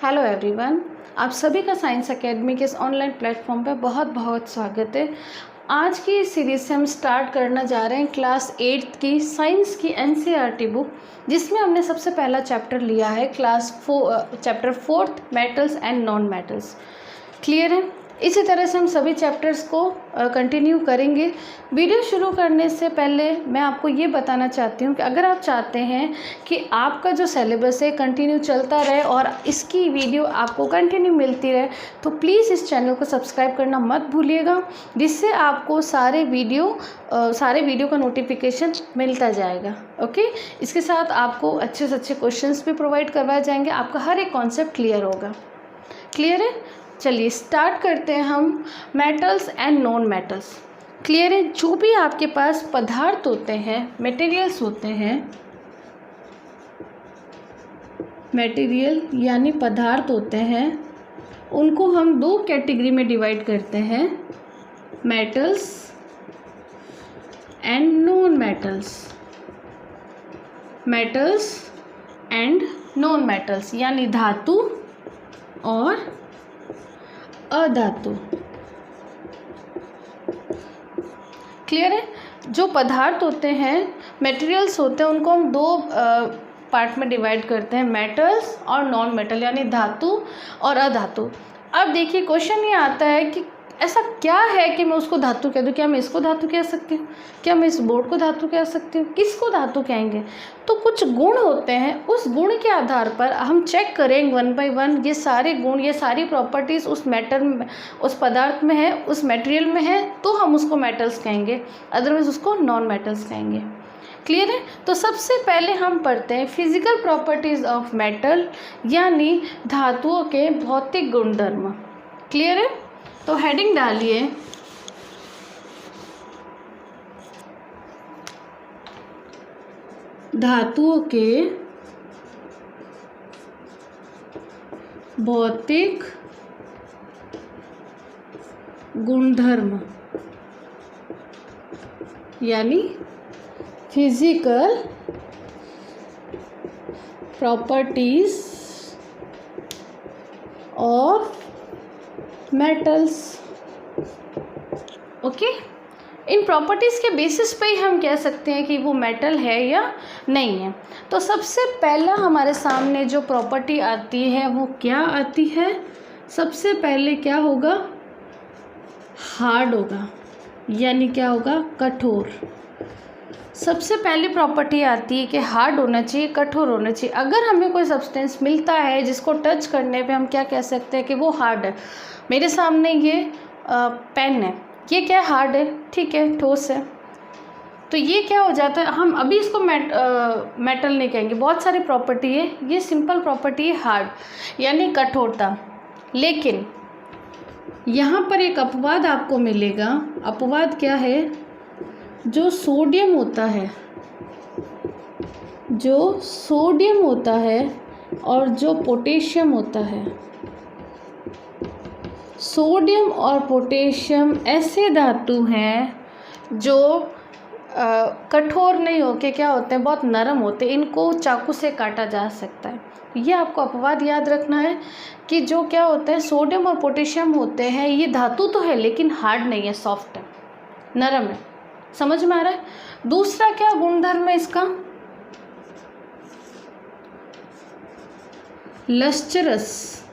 Hello everyone, आप सभी का साइंस एकेडमी के इस ऑनलाइन प्लेटफॉर्म पे बहुत बहुत स्वागत है। आज की इस सीरीज़ से हम स्टार्ट करना जा रहे हैं क्लास 8 की साइंस की एनसीईआरटी बुक, जिसमें हमने सबसे पहला चैप्टर लिया है chapter 4 metals and non metals. Clear है? इसी तरह से हम सभी चैप्टर्स को कंटिन्यू करेंगे। वीडियो शुरू करने से पहले मैं आपको ये बताना चाहती हूँ कि अगर आप चाहते हैं कि आपका जो सिलेबस है कंटिन्यू चलता रहे और इसकी वीडियो आपको कंटिन्यू मिलती रहे, तो प्लीज़ इस चैनल को सब्सक्राइब करना मत भूलिएगा, जिससे आपको सारे वीडियो का नोटिफिकेशन मिलता जाएगा। ओके, इसके साथ आपको अच्छे से अच्छे क्वेश्चंस भी प्रोवाइड करवाए जाएंगे, आपका हर एक कॉन्सेप्ट क्लियर होगा। क्लियर है? चलिए स्टार्ट करते हैं हम metals and non metals. Clear है? जो भी आपके पास पदार्थ होते हैं, मटेरियल्स होते हैं, मटेरियल यानी पदार्थ होते हैं, उनको हम दो कैटेगरी में डिवाइड करते हैं, metals and non metals. Metals and non metals यानी धातु और अधातु। क्लियर है? जो पदार्थ होते हैं, मटेरियल्स होते हैं, उनको हम दो पार्ट में डिवाइड करते हैं, मेटल्स और नॉन मेटल यानी धातु और अधातु। अब देखिए क्वेश्चन ये आता है कि ऐसा क्या है कि मैं उसको धातु कह दूँ? क्या मैं इसको धातु कह सकती हूँ? क्या मैं इस बोर्ड को धातु कह सकती हूँ? किसको धातु कहेंगे? तो कुछ गुण होते हैं, उस गुण के आधार पर हम चेक करेंगे वन बाय वन, ये सारे गुण, ये सारी प्रॉपर्टीज़ उस मैटर में, उस पदार्थ में है, उस मटेरियल में है, तो हम उसको मेटल्स कहेंगे, अदरवाइज उसको नॉन मेटल्स कहेंगे। क्लियर है? तो सबसे पहले हम पढ़ते हैं फिजिकल प्रॉपर्टीज़ ऑफ मेटल यानी धातुओं के भौतिक गुणधर्म। क्लियर है? तो हेडिंग डालिए धातुओं के भौतिक गुणधर्म यानी physical properties of metals. Okay, in properties के बेसिस पे ही हम कह सकते हैं कि वो मेटल है या नहीं है। तो सबसे पहला हमारे सामने जो प्रॉपर्टी आती है वो क्या आती है? सबसे पहले क्या होगा? हार्ड होगा, यानी क्या होगा? कठोर। सबसे पहली प्रॉपर्टी आती है कि हार्ड होना चाहिए, कठोर होना चाहिए। अगर हमें कोई सब्सटेंस मिलता है जिसको टच करने पे हम क्या कह सकते हैं कि वो हार्ड है। मेरे सामने ये पेन है, ये क्या हार्ड है? ठीक है, ठोस है। तो ये क्या हो जाता है, हम अभी इसको मेटल नहीं कहेंगे, बहुत सारी प्रॉपर्टी है, ये सिंपल प्रॉपर्टी है हार्ड यानी कठोरता। लेकिन यहाँ पर एक अपवाद आपको मिलेगा। अपवाद क्या है? जो सोडियम होता है, और जो पोटेशियम होता है, सोडियम और पोटेशियम ऐसे धातु हैं जो कठोर नहीं होके क्या होते हैं, बहुत नरम होते हैं, इनको चाकू से काटा जा सकता है। ये आपको अपवाद याद रखना है कि जो क्या होता है, सोडियम और पोटेशियम होते हैं, ये धातु तो है लेकिन हार्ड नहीं है, सॉफ्ट है, नरम है। समझ में आ रहा है? दूसरा क्या गुणधर्म है इसका? लस्चरस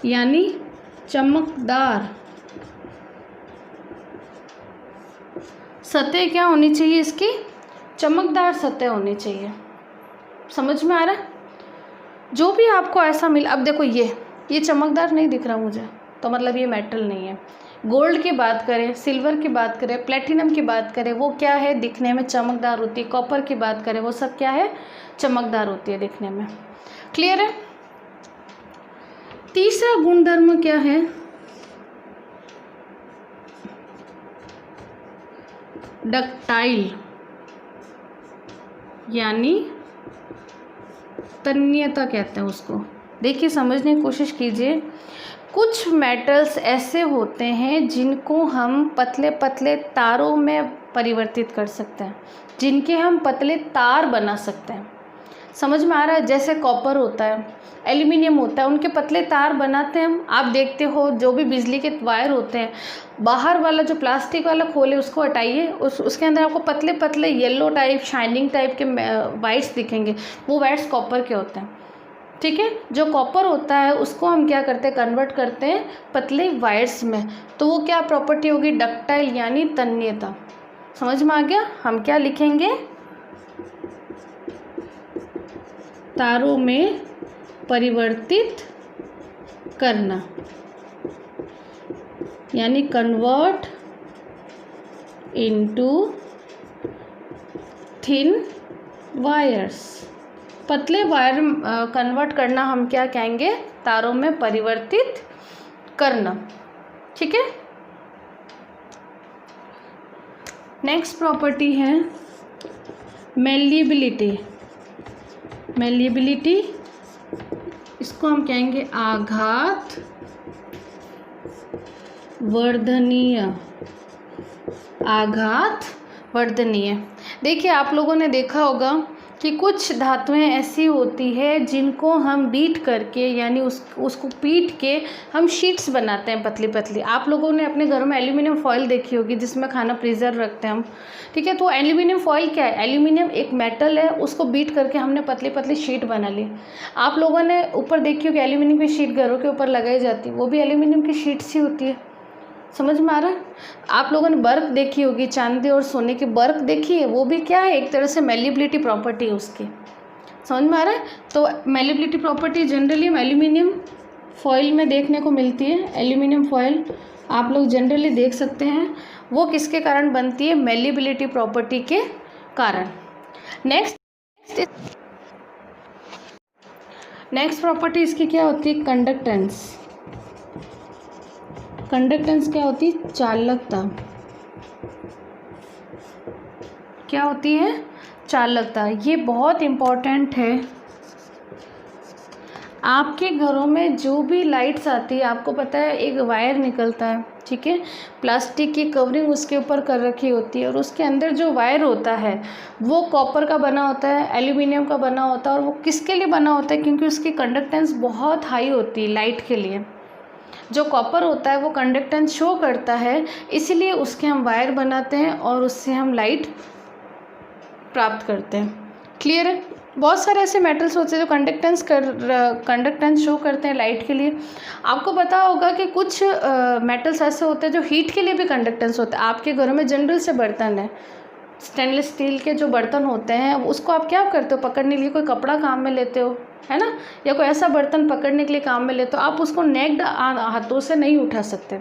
यानी चमकदार। सतह क्या होनी चाहिए इसकी? चमकदार सतह होनी चाहिए। समझ में आ रहा है? जो भी आपको ऐसा मिला, अब देखो ये चमकदार नहीं दिख रहा मुझे, तो मतलब ये मेटल नहीं है। गोल्ड की बात करें, सिल्वर की बात करें, प्लेटिनम की बात करें, वो क्या है? दिखने में चमकदार होती है। कॉपर की बात करें, वो सब क्या है? चमकदार होती है दिखने में। क्लियर है? तीसरा गुणधर्म क्या है? डक्टाइल यानी तन्यता कहते हैं उसको। देखिए समझने की कोशिश कीजिए। कुछ मेटल्स ऐसे होते हैं जिनको हम पतले पतले तारों में परिवर्तित कर सकते हैं, जिनके हम पतले तार बना सकते हैं। समझ में आ रहा है? जैसे कॉपर होता है, एल्यूमिनियम होता है, उनके पतले तार बनाते हैं हम। आप देखते हो जो भी बिजली के वायर होते हैं, बाहर वाला जो प्लास्टिक वाला खोल है उसको हटाइए, उसके अंदर आपको पतले पतले येलो टाइप शाइनिंग टाइप के वायर्स दिखेंगे, वो वायर्स कॉपर के होते हैं। ठीक है, जो कॉपर होता है उसको हम क्या करते हैं, कन्वर्ट करते हैं पतले वायर्स में। तो वो क्या प्रॉपर्टी होगी, डक्टाइल यानी तन्यता। समझ में आ गया? हम क्या लिखेंगे, तारों में परिवर्तित करना, यानी कन्वर्ट इनटू थिन वायर्स। पतले वायर कन्वर्ट करना हम क्या कहेंगे, तारों में परिवर्तित करना। ठीक है, नेक्स्ट प्रॉपर्टी है मेलिएबिलिटी। मेलिएबिलिटी, इसको हम कहेंगे आघात वर्धनीय। आघात वर्धनीय। देखिए, आप लोगों ने देखा होगा कि कुछ धातुएं ऐसी होती है जिनको हम बीट करके, यानी उसको पीट के हम शीट्स बनाते हैं पतली पतली। आप लोगों ने अपने घर में एल्यूमिनियम फॉयल देखी होगी जिसमें खाना प्रिजर्व रखते हैं हम। ठीक है, तो एल्यूमिनियम फॉयल क्या है, एल्यूमिनियम एक मेटल है, उसको बीट करके हमने पतली पतली शीट बना ली। आप लोगों ने ऊपर देखी होगी एल्यूमिनियम की शीट घरों के ऊपर लगाई जाती है, वो भी एल्यूमिनियम की शीट्स ही होती है। समझ में आ रहा है? आप लोगों ने बर्क देखी होगी, चांदी और सोने की बर्क देखी है, वो भी क्या है, एक तरह से मेलिएबिलिटी प्रॉपर्टी है उसकी। समझ में आ रहा है? तो malleability property generally aluminium foil में देखने को मिलती है। एल्यूमिनियम फॉयल आप लोग जनरली देख सकते हैं, वो किसके कारण बनती है, मेलिएबिलिटी प्रॉपर्टी के कारण। नेक्स्ट प्रॉपर्टी इसकी क्या होती है, कंडक्टेंस। कंडक्टेंस क्या होती है, चालकता। क्या होती है, चालकता। ये बहुत इम्पोर्टेंट है। आपके घरों में जो भी लाइट्स आती है, आपको पता है एक वायर निकलता है, ठीक है, प्लास्टिक की कवरिंग उसके ऊपर कर रखी होती है, और उसके अंदर जो वायर होता है वो कॉपर का बना होता है, एल्यूमिनियम का बना होता है। और वो किसके लिए बना होता है, क्योंकि उसकी कंडक्टेंस बहुत हाई होती है लाइट के लिए। जो कॉपर होता है वो कंडक्टेंस शो करता है, इसलिए उसके हम वायर बनाते हैं और उससे हम लाइट प्राप्त करते हैं। क्लियर है? बहुत सारे ऐसे मेटल्स होते हैं जो कंडक्टेंस शो करते हैं लाइट के लिए। आपको पता होगा कि कुछ मेटल्स ऐसे होते हैं जो हीट के लिए भी कंडक्टेंस होते हैं। आपके घरों में जनरल से बर्तन है, स्टेनलेस स्टील के जो बर्तन होते हैं, उसको आप क्या करते हो, पकड़ने के लिए कोई कपड़ा काम में लेते हो, है ना, या कोई ऐसा बर्तन पकड़ने के लिए काम में लेते हो, आप उसको नेक्ड हाथों से नहीं उठा सकते,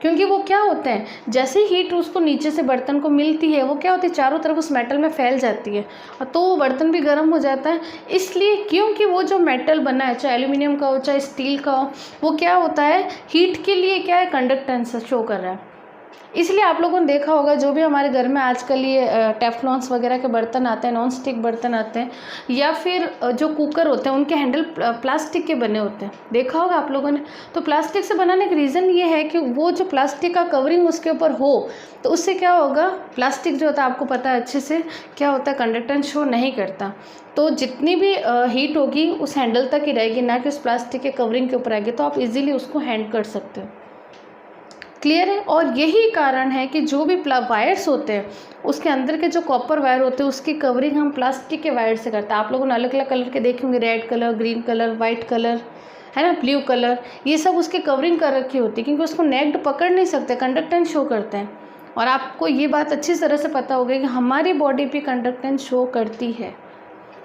क्योंकि वो क्या होते हैं, जैसे ही हीट उसको नीचे से बर्तन को मिलती है, वो क्या होती है, चारों तरफ उस मेटल में फैल जाती है, और तो वो बर्तन भी गर्म हो जाता है। इसलिए क्योंकि वो जो मेटल बना है, चाहे एल्यूमिनियम का हो चाहे स्टील का हो, वो क्या होता है, हीट के लिए क्या है, कंडक्टेंस शो कर रहा है। इसलिए आप लोगों ने देखा होगा जो भी हमारे घर में आजकल ये टेफ्लॉन्स वगैरह के बर्तन आते हैं, नॉन स्टिक बर्तन आते हैं, या फिर जो कुकर होते हैं, उनके हैंडल प्लास्टिक के बने होते हैं, देखा होगा आप लोगों ने। तो प्लास्टिक से बनाने का रीज़न ये है कि वो जो प्लास्टिक का कवरिंग उसके ऊपर हो, तो उससे क्या होगा, प्लास्टिक जो होता है आपको पता है अच्छे से क्या होता है, कंडक्टेंस शो नहीं करता। तो जितनी भी हीट होगी उस हैंडल तक ही रहेगी, ना कि उस प्लास्टिक के कवरिंग के ऊपर आएगी, तो आप इजीली उसको हैंड कर सकते हो। क्लियर है? और यही कारण है कि जो भी वायर्स होते हैं, उसके अंदर के जो कॉपर वायर होते हैं, उसकी कवरिंग हम प्लास्टिक के वायर से करते हैं। आप लोगों ने अलग अलग कलर के देखे होंगे, red colour, green colour, white colour, है ना, ब्लू कलर, ये सब उसकी कवरिंग कर रखी होती है, क्योंकि उसको नेक्ड पकड़ नहीं सकते, कंडक्टेंस शो करते हैं। और आपको ये बात अच्छी तरह से पता होगी कि हमारी बॉडी पे कंडक्टेंस शो करती है,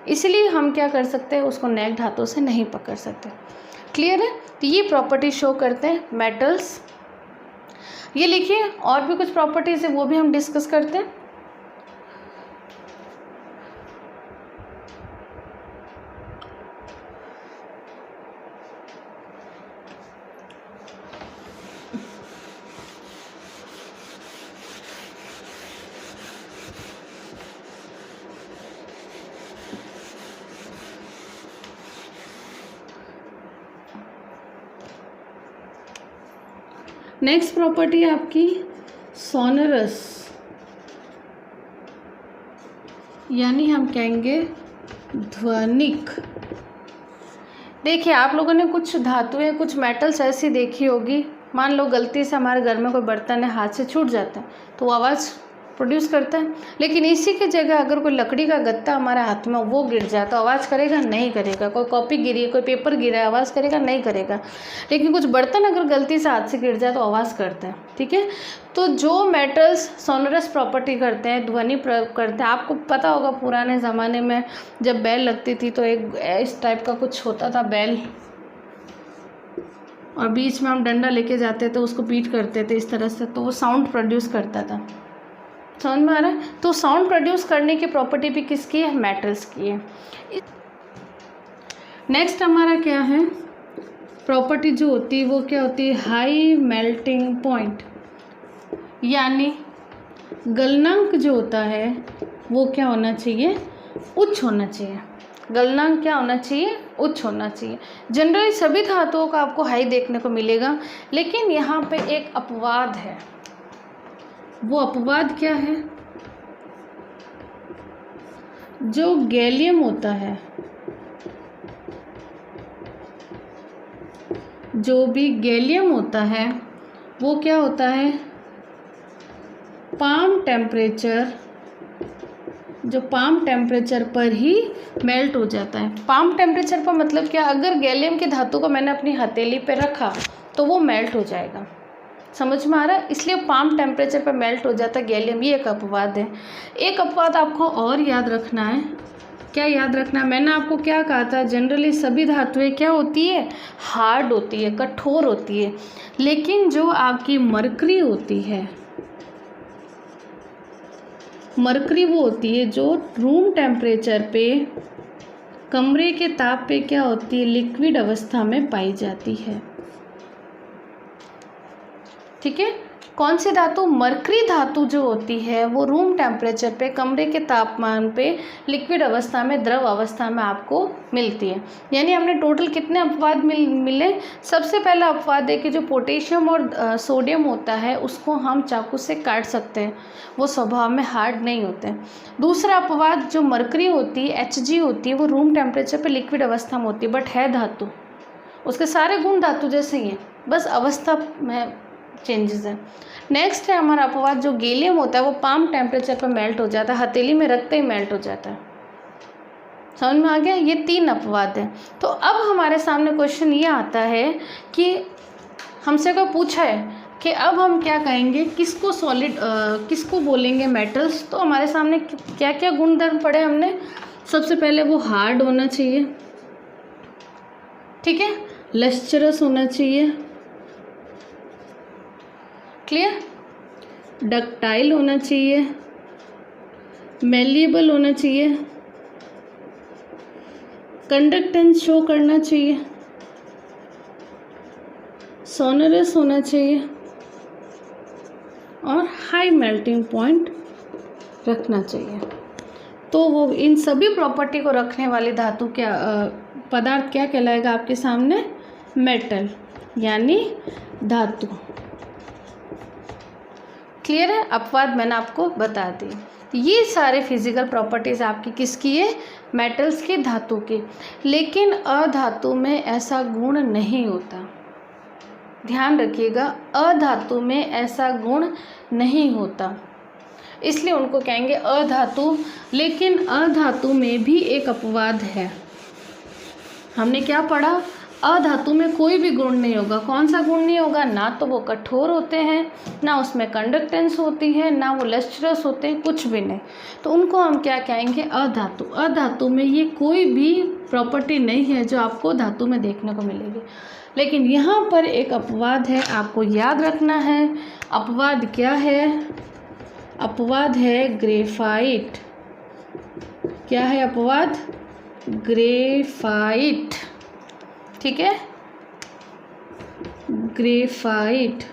इसलिए हम क्या कर सकते हैं, उसको नेक्ड हाथों से नहीं पकड़ सकते। क्लियर है? तो ये प्रॉपर्टी शो करते हैं मेटल्स। ये लिखिए, और भी कुछ प्रॉपर्टीज़ है वो भी हम डिस्कस करते हैं। नेक्स्ट प्रॉपर्टी है आपकी सोनरस, यानी हम कहेंगे ध्वनिक। देखिए आप लोगों ने कुछ धातुएं, कुछ मेटल्स ऐसी देखी होगी, मान लो गलती से हमारे घर में कोई बर्तन है, हाथ से छूट जाता है तो वो आवाज़ प्रोड्यूस करता है। लेकिन इसी की जगह अगर कोई लकड़ी का गत्ता हमारे हाथ में वो गिर जाए तो आवाज़ करेगा? नहीं करेगा। कोई कॉपी गिरी, कोई पेपर गिरा है, आवाज़ करेगा? नहीं करेगा। लेकिन कुछ बर्तन अगर गलती से हाथ से गिर जाए तो आवाज़ करते हैं। ठीक है, तो जो मेटल्स सोनरस प्रॉपर्टी करते हैं, ध्वनि करते हैं, आपको पता होगा पुराने ज़माने में जब बेल लगती थी तो एक इस टाइप का कुछ होता था बेल, और बीच में हम डंडा लेके जाते थे, उसको बीट करते थे इस तरह से, तो वो साउंड प्रोड्यूस करता था। समझ में आ रहा है? तो साउंड प्रोड्यूस करने की प्रॉपर्टी भी किसकी है? मेटल्स की है। नेक्स्ट हमारा क्या है प्रॉपर्टी जो होती है, वो क्या होती है? हाई मेल्टिंग पॉइंट, यानी गलनांक जो होता है वो क्या होना चाहिए? उच्च होना चाहिए। गलनांक क्या होना चाहिए? उच्च होना चाहिए। जनरली सभी धातुओं का आपको हाई देखने को मिलेगा, लेकिन यहाँ पे एक अपवाद है। वो अपवाद क्या है? जो गैलियम होता है, जो भी गैलियम होता है वो क्या होता है? पाम टेम्परेचर, जो पाम टेम्परेचर पर ही मेल्ट हो जाता है। पाम टेम्परेचर पर मतलब क्या? अगर गैलियम की धातु को मैंने अपनी हथेली पे रखा तो वो मेल्ट हो जाएगा। समझ में आ रहा है? इसलिए पाम टेम्परेचर पर मेल्ट हो जाता है गैलियम। ये एक अपवाद है। एक अपवाद आपको और याद रखना है। क्या याद रखना है? मैंने आपको क्या कहा था? जनरली सभी धातुएं क्या होती है? हार्ड होती है, कठोर होती है। लेकिन जो आपकी मरकरी होती है, मरकरी वो होती है जो रूम टेम्परेचर पे, कमरे के ताप पे क्या होती है? लिक्विड अवस्था में पाई जाती है। ठीक है, कौन सी धातु? मरकरी धातु जो होती है वो रूम टेम्परेचर पे, कमरे के तापमान पे लिक्विड अवस्था में, द्रव अवस्था में आपको मिलती है। यानी हमने टोटल कितने अपवाद मिले? सबसे पहला अपवाद है कि जो पोटेशियम और सोडियम होता है उसको हम चाकू से काट सकते हैं, वो स्वभाव में हार्ड नहीं होते हैं। दूसरा अपवाद जो मरकरी होती है, Hg होती है, वो रूम टेम्परेचर पर लिक्विड अवस्था में होती है, बट है धातु, उसके सारे गुण धातु जैसे ही हैं, बस अवस्था में चेंजेस है। नेक्स्ट है हमारा अपवाद जो गैलियम होता है, वो पाम टेम्परेचर पर मेल्ट हो जाता है, हथेली में रखते ही मेल्ट हो जाता है। समझ में आ गया? ये 3 अपवाद है। तो अब हमारे सामने क्वेश्चन ये आता है कि हमसे कोई पूछा है कि अब हम क्या कहेंगे, किसको सॉलिड, किसको बोलेंगे मेटल्स? तो हमारे सामने क्या क्या गुणधर्म पड़े हमने? सबसे पहले वो हार्ड होना चाहिए, ठीक है, लस्चरस होना चाहिए, क्लियर, डक्टाइल होना चाहिए, मेलिएबल होना चाहिए, कंडक्टेंस शो करना चाहिए, सोनरस होना चाहिए और हाई मेल्टिंग पॉइंट रखना चाहिए। तो वो इन सभी प्रॉपर्टी को रखने वाली धातु क्या, पदार्थ क्या कहलाएगा आपके सामने? मेटल, यानी धातु। क्लियर है? अपवाद मैंने आपको बता दी। ये सारे फिजिकल प्रॉपर्टीज़ आपकी किसकी है? मेटल्स की, धातु की। लेकिन अधातु में ऐसा गुण नहीं होता, ध्यान रखिएगा, अधातु में ऐसा गुण नहीं होता, इसलिए उनको कहेंगे अधातु। लेकिन अधातु में भी एक अपवाद है। हमने क्या पढ़ा? अधातु में कोई भी गुण नहीं होगा। कौन सा गुण नहीं होगा? ना तो वो कठोर होते हैं, ना उसमें कंडक्टेंस होती है, ना वो लस्ट्रस होते हैं, कुछ भी नहीं। तो उनको हम क्या कहेंगे? अधातु। अधातु में ये कोई भी प्रॉपर्टी नहीं है जो आपको धातु में देखने को मिलेगी। लेकिन यहाँ पर एक अपवाद है, आपको याद रखना है। अपवाद क्या है? अपवाद है ग्रेफाइट। क्या है अपवाद? ग्रेफाइट, ठीक है, ग्रेफाइट।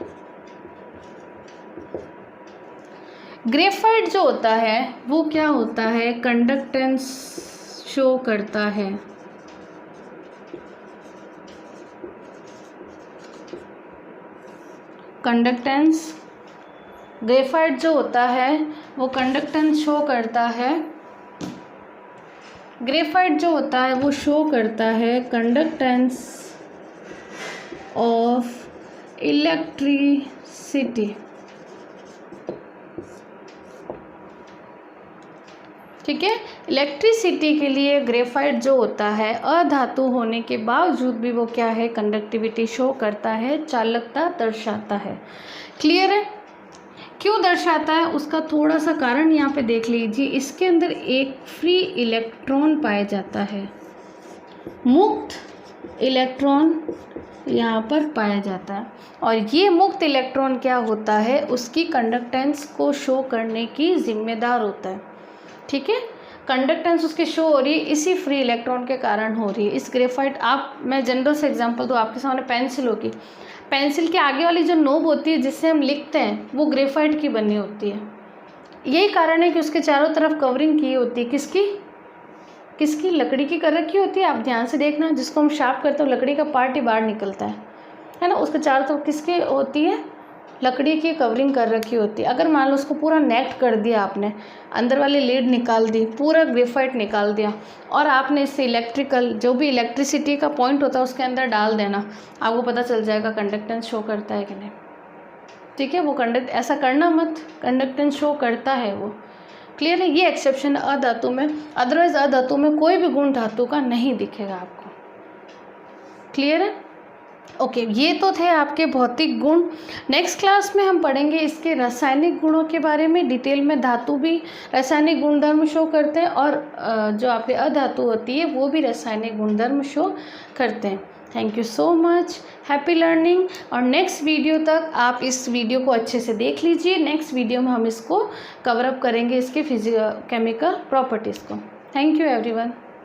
ग्रेफाइट जो होता है वो क्या होता है? कंडक्टेंस शो करता है। कंडक्टेंस, ग्रेफाइट जो होता है वो कंडक्टेंस शो करता है ग्रेफाइट जो होता है वो शो करता है कंडक्टेंस ऑफ इलेक्ट्रिसिटी। ठीक है, इलेक्ट्रिसिटी के लिए ग्रेफाइट जो होता है अधातु होने के बावजूद भी वो क्या है, कंडक्टिविटी शो करता है, चालकता दर्शाता है। क्लियर है? क्यों दर्शाता है उसका थोड़ा सा कारण यहाँ पे देख लीजिए। इसके अंदर एक फ्री इलेक्ट्रॉन पाया जाता है, मुक्त इलेक्ट्रॉन यहाँ पर पाया जाता है, और ये मुक्त इलेक्ट्रॉन क्या होता है, उसकी कंडक्टेंस को शो करने की जिम्मेदार होता है। ठीक है, कंडक्टेंस उसकी शो हो रही है इसी फ्री इलेक्ट्रॉन के कारण हो रही है। इस ग्रेफाइट, मैं जनरल से एग्जांपल दूँ, आपके सामने पेंसिल होगी, पेंसिल के आगे वाली जो नोब होती है जिससे हम लिखते हैं वो ग्रेफाइट की बनी होती है। यही कारण है कि उसके चारों तरफ कवरिंग की होती है, किसकी लकड़ी की कर रखी होती है। आप ध्यान से देखना, जिसको हम शार्प करते हो लकड़ी का पार्ट ही बाहर निकलता है ना, उसके चारों तरफ किसकी होती है, लकड़ी की कवरिंग कर रखी होती है। अगर मान लो उसको पूरा नेट कर दिया आपने, अंदर वाली लीड निकाल दी, पूरा ग्रेफाइट निकाल दिया, और आपने इससे इलेक्ट्रिकल जो भी इलेक्ट्रिसिटी का पॉइंट होता है उसके अंदर डाल देना, आपको पता चल जाएगा कंडक्टेंस शो करता है कि नहीं। ठीक है, वो ऐसा करना मत, कंडक्टेंस शो करता है वो। क्लियर है? ये एक्सेप्शन अधातु में, अदरवाइज अधातु में कोई भी गुण धातु का नहीं दिखेगा आपको। क्लियर है? ओके, ये तो थे आपके भौतिक गुण। नेक्स्ट क्लास में हम पढ़ेंगे इसके रासायनिक गुणों के बारे में डिटेल में। धातु भी रासायनिक गुणधर्म शो करते हैं, और जो आपके अधातु होती है वो भी रासायनिक गुणधर्म शो करते हैं। Thank you so much, happy learning. और नेक्स्ट वीडियो तक आप इस वीडियो को अच्छे से देख लीजिए। नेक्स्ट वीडियो में हम इसको कवर अप करेंगे, इसके केमिकल प्रॉपर्टीज़ को। Thank you everyone.